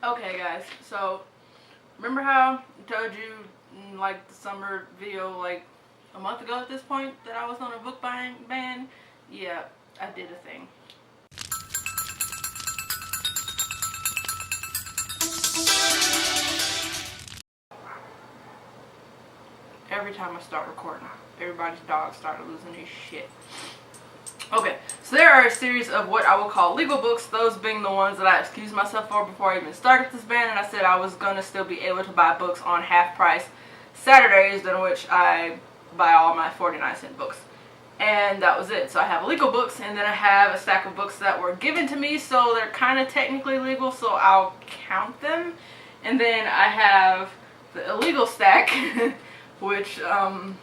Okay guys, so remember how I told you in like the summer video like a month ago at this point that I was on a book buying ban? Yeah, I did a thing. Every time I start recording, everybody's dogs started losing their shit. Okay, so there are a series of what I will call legal books, those being the ones that I excused myself for before I even started this ban, and I said I was going to still be able to buy books on half price Saturdays, in which I buy all my 49-cent books. And that was it. So I have legal books, and then I have a stack of books that were given to me, so they're kind of technically legal, so I'll count them. And then I have the illegal stack, which I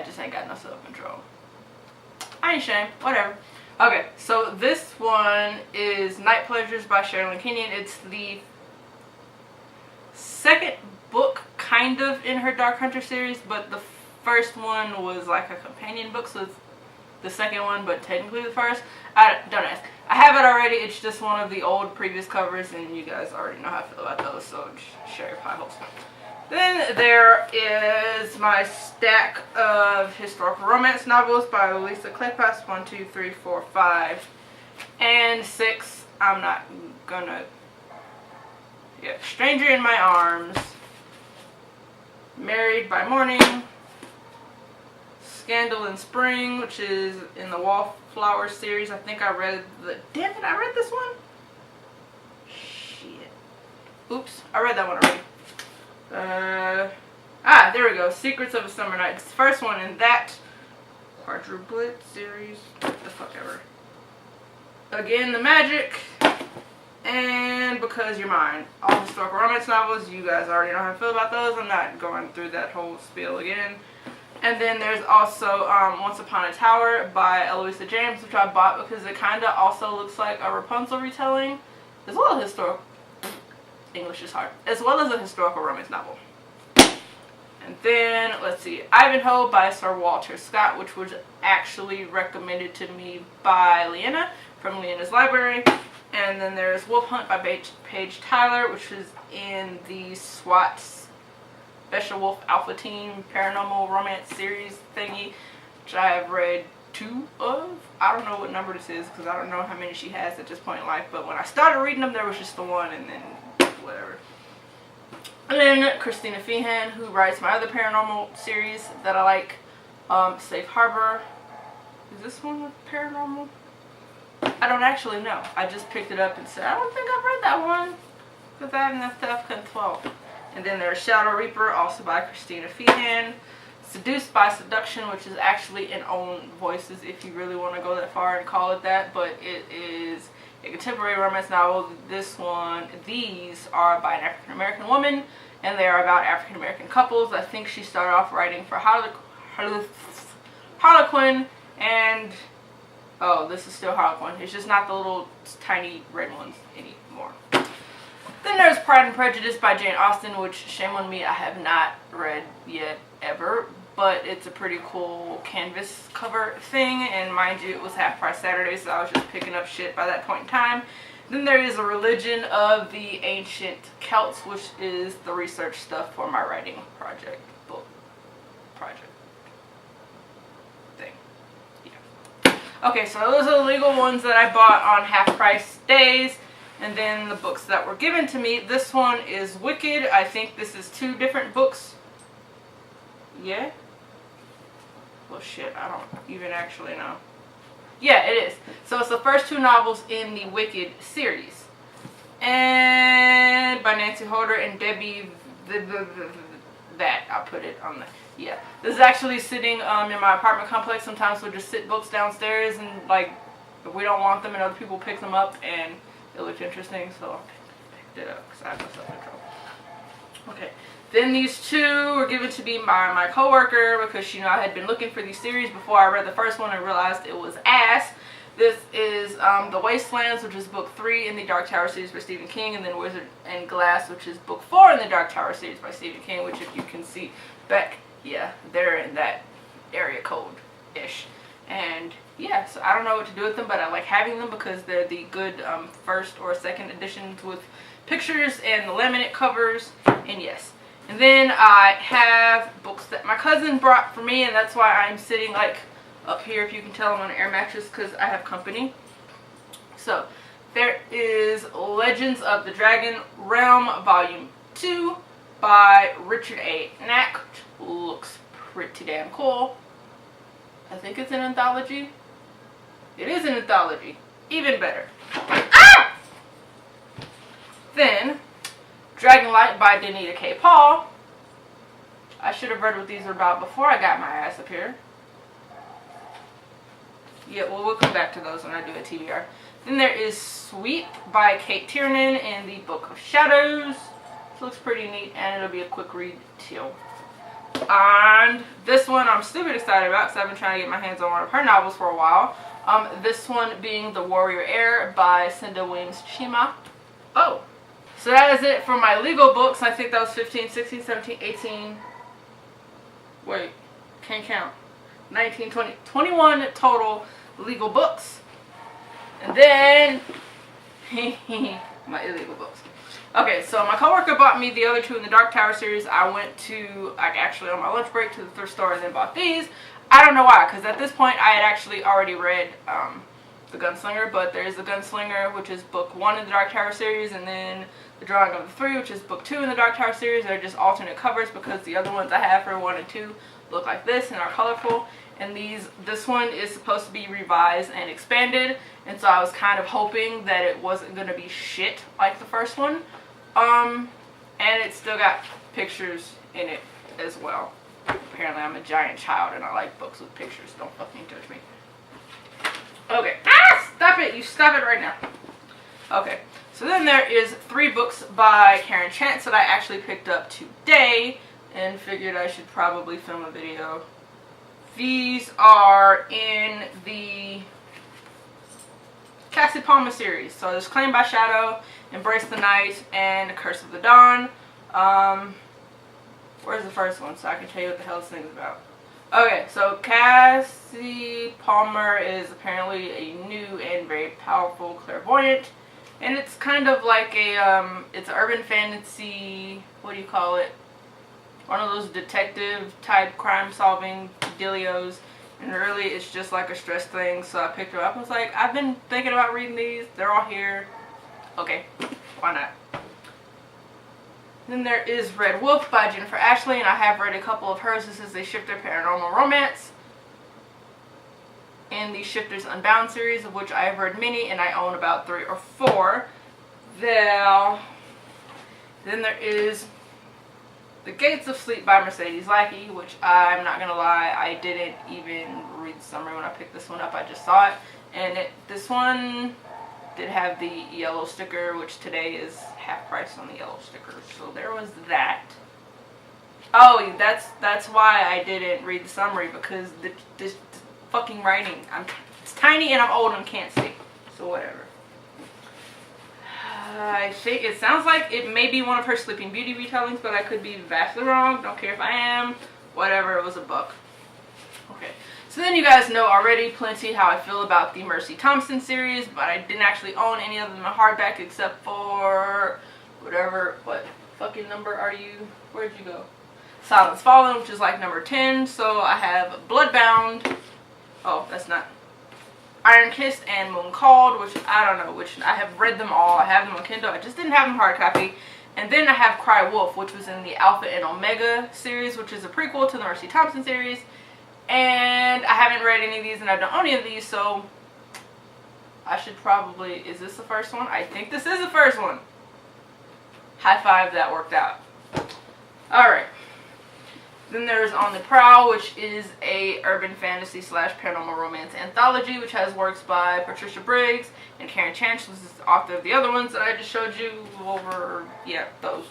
just ain't got no self-control. I ain't ashamed, whatever. Okay, so this one is Night Pleasures by Sherilyn Kenyon. It's the second book, kind of, in her Dark Hunter series, but the first one was like a companion book, so it's the second one, but technically the first. Don't ask. I have it already. It's just one of the old previous covers, and you guys already know how I feel about those, so just share your pie holes. Then there is my stack of historical romance novels by Lisa Kleypas, 1, 2, 3, 4, 5, and 6. I'm not gonna. Yeah, Stranger in My Arms, Married by Morning, Scandal in Spring, which is in the Wallflower series. I think I read the. Damn it! I read this one. Shit. Oops! I read that one already. There we go. Secrets of a Summer Night. It's the first one in that quadruplet series. What the fuck ever. Again, The Magic. And Because You're Mine. All historical romance novels. You guys already know how I feel about those. I'm not going through that whole spiel again. And then there's also Once Upon a Tower by Eloisa James, which I bought because it kind of also looks like a Rapunzel retelling, as well as historical. English is hard. As well as a historical romance novel. And then, let's see, Ivanhoe by Sir Walter Scott, which was actually recommended to me by Leanna from Leanna's library. And then there's Wolf Hunt by Paige Tyler, which is in the SWAT Special Wolf Alpha Team Paranormal Romance series thingy, which I have read 2 of. I don't know what number this is because I don't know how many she has at this point in life, but when I started reading them, there was just the one, and then whatever. And then Christina Feehan, who writes my other paranormal series that I like, Safe Harbor. Is this one with paranormal? I don't actually know. I just picked it up and said, I don't think I've read that one because I haven't enough stuff to 12. And then there's Shadow Reaper, also by Christina Feehan. Seduced by Seduction, which is actually in Own Voices if you really want to go that far and call it that, but it is a contemporary romance novel. These are by an African American woman, and they are about African American couples. I think she started off writing for Harlequin, and oh, this is still Harlequin. It's just not the little tiny red ones anymore. Then there's Pride and Prejudice by Jane Austen, which, shame on me, I have not read yet ever, but it's a pretty cool canvas cover thing, and mind you, it was half price Saturday, so I was just picking up shit by that point in time. Then there is A Religion of the Ancient Celts, which is the research stuff for my writing book project thing. Yeah. Okay, so those are the legal ones that I bought on half price days. And then the books that were given to me. This one is Wicked. I think this is 2 different books. Yeah? Well, shit, I don't even actually know. Yeah, it is. So it's the first 2 novels in the Wicked series. And by Nancy Holder and Debbie that. I'll put it on the... Yeah. This is actually sitting in my apartment complex. Sometimes we'll just sit books downstairs and, like, if we don't want them and other people pick them up, and it looked interesting, so I picked it up because I have no self-control. Okay, then these 2 were given to me by my coworker because she knew I had been looking for these series before I read the first one and realized it was ass. This is The Wastelands, which is book 3 in the Dark Tower series by Stephen King, and then Wizard and Glass, which is book 4 in the Dark Tower series by Stephen King, which, if you can see back, yeah, they're in that area code-ish. And yeah, so I don't know what to do with them, but I like having them because they're the good first or second editions with pictures and the laminate covers, and yes. And then I have books that my cousin brought for me, and that's why I'm sitting like up here, if you can tell, I'm on an air mattress because I have company. So there is Legends of the Dragon Realm Volume 2 by Richard A. Knack, which looks pretty damn cool. I think it's an anthology. It is an anthology. Even better. Ah! Then, Dragonlight by Danita K. Paul. I should have read what these are about before I got my ass up here. Yeah, well, we'll come back to those when I do a TBR. Then there is Sweep by Kate Tiernan in the Book of Shadows. This looks pretty neat, and it'll be a quick read too. And this one I'm stupid excited about because I've been trying to get my hands on one of her novels for a while. This one being The Warrior Heir by Cinda Williams Chima. Oh, so that is it for my legal books. I think that was 15, 16, 17, 18. Wait, can't count. 19, 20, 21 total legal books. And then my illegal books. Okay, so my coworker bought me the other two in the Dark Tower series. I went to, actually on my lunch break, to the thrift store and then bought these. I don't know why, because at this point I had actually already read The Gunslinger, but there is The Gunslinger, which is book 1 in the Dark Tower series, and then The Drawing of the Three, which is book 2 in the Dark Tower series. They're just alternate covers because the other ones I have for 1 and 2 look like this and are colorful. And this one is supposed to be revised and expanded, and so I was kind of hoping that it wasn't going to be shit like the first one. And it's still got pictures in it as well. Apparently I'm a giant child and I like books with pictures. Don't fucking judge me. Okay. Ah! Stop it! You stop it right now. Okay. So then there is 3 books by Karen Chance that I actually picked up today and figured I should probably film a video. These are in the Cassie Palmer series. So there's Claimed by Shadow, Embrace the Night, and Curse of the Dawn. Where's the first one so I can tell you what the hell this thing is about? Okay, so Cassie Palmer is apparently a new and very powerful clairvoyant. And it's kind of like a, it's urban fantasy, what do you call it? One of those detective type crime solving dealios. And really it's just like a stress thing, so I picked her up. I was like, I've been thinking about reading these. They're all here. Okay, why not? Then there is Red Wolf by Jennifer Ashley, and I have read a couple of hers. This is a Shifter Paranormal Romance in the Shifters Unbound series, of which I have read many, and I own about 3 or 4. Then there is The Gates of Sleep by Mercedes Lackey, which I'm not going to lie, I didn't even read the summary when I picked this one up. I just saw it, and this one did have the yellow sticker, which today is half price on the yellow sticker. So there was that. Oh, that's why I didn't read the summary, because this fucking writing. It's tiny and I'm old and can't see. So whatever. I think it sounds like it may be one of her Sleeping Beauty retellings, but I could be vastly wrong. Don't care if I am. Whatever, it was a book. Okay. So then you guys know already plenty how I feel about the Mercy Thompson series, but I didn't actually own any of them in hardback except for whatever, what fucking number are you? Where'd you go? Silence Fallen, which is like number 10. So I have Bloodbound. Oh, that's not. Iron Kissed and Moon Called, which I don't know, which I have read them all. I have them on Kindle. I just didn't have them hard copy. And then I have Cry Wolf, which was in the Alpha and Omega series, which is a prequel to the Mercy Thompson series. And I haven't read any of these, and I don't own any of these, so I should probably... Is this the first one? I think this is the first one. High five, that worked out. Alright. Then there's On the Prowl, which is a urban fantasy / paranormal romance anthology, which has works by Patricia Briggs and Karen Chance, who's the author of the other ones that I just showed you over, yeah, those.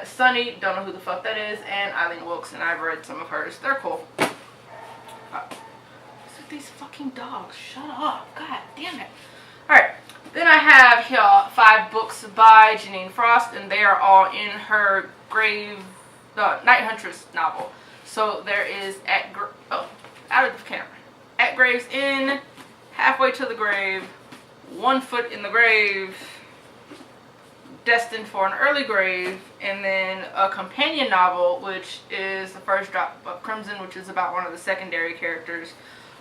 Sunny, don't know who the fuck that is, and Eileen Wilkes, and I've read some of hers. They're cool. What's with these fucking dogs? Shut up. God damn it. Alright, then I have here 5 books by Janine Frost, and they are all in her Night Huntress novel. So there is out of the camera. At Grave's Inn, Halfway to the Grave, One Foot in the Grave, Destined for an Early Grave, and then a companion novel, which is The First Drop of Crimson, which is about one of the secondary characters.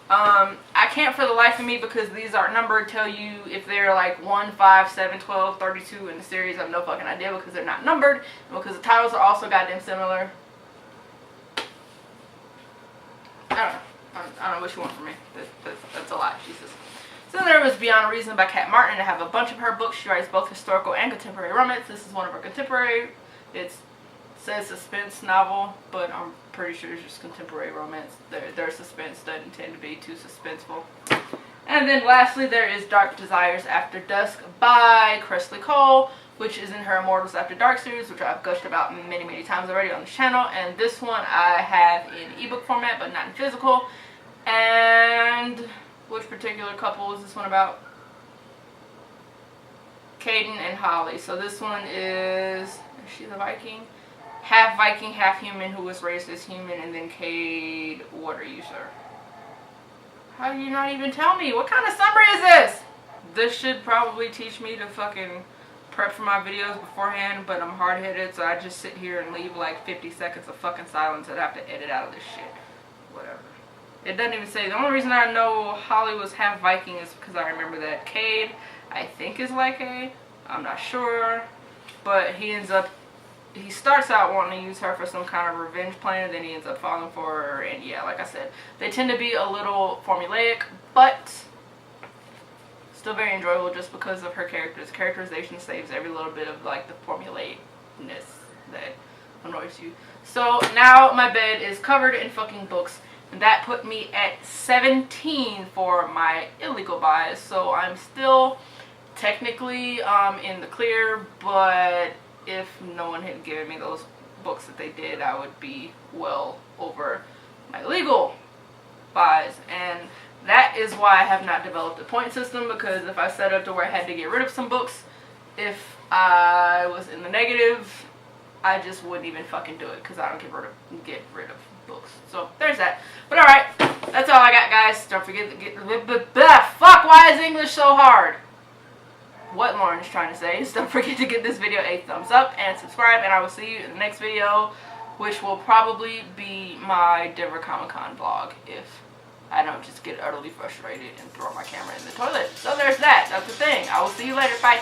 I can't for the life of me, because these are numbered, tell you if they're like 1, 5, 7, 12, 32 in the series. I have no fucking idea, because they're not numbered, and because the titles are also goddamn similar. I don't know. I don't know what you want from me. That's a lot, Jesus. So there was Beyond Reason by Kat Martin. I have a bunch of her books. She writes both historical and contemporary romance. This is one of her contemporary. It says suspense novel, but I'm pretty sure it's just contemporary romance. Their suspense doesn't tend to be too suspenseful. And then lastly, there is Dark Desires After Dusk by Kresley Cole, which is in her Immortals After Dark series, which I've gushed about many times already on this channel. And this one I have in ebook format, but not in physical. And which particular couple is this one about? Caden and Holly. So this one is she the Viking? Half Viking, half human, who was raised as human, and then Cade, what are you, sir? How do you not even tell me? What kind of summary is this? This should probably teach me to fucking prep for my videos beforehand, but I'm hard-headed, so I just sit here and leave like 50 seconds of fucking silence that I have to edit out of this shit. Whatever. It doesn't even say. The only reason I know Holly was half Viking is because I remember that Cade, I think, is like I'm not sure, but he starts out wanting to use her for some kind of revenge plan, and then he ends up falling for her, and yeah, like I said, they tend to be a little formulaic, but still very enjoyable just because of her characterization saves every little bit of like the formulaicness that annoys you. So now my bed is covered in fucking books. And that put me at 17 for my illegal buys. So I'm still technically in the clear, but if no one had given me those books that they did, I would be well over my legal buys. And that is why I have not developed a point system, because if I set up to where I had to get rid of some books, if I was in the negative, I just wouldn't even fucking do it, because I don't get rid of books. So there's that. But alright, that's all I got, guys. Don't forget to get fuck, why is English so hard? What Lauren is trying to say is don't forget to give this video a thumbs up and subscribe, and I will see you in the next video, which will probably be my Denver Comic Con vlog if I don't just get utterly frustrated and throw my camera in the toilet. So there's that. That's the thing. I will see you later. Bye.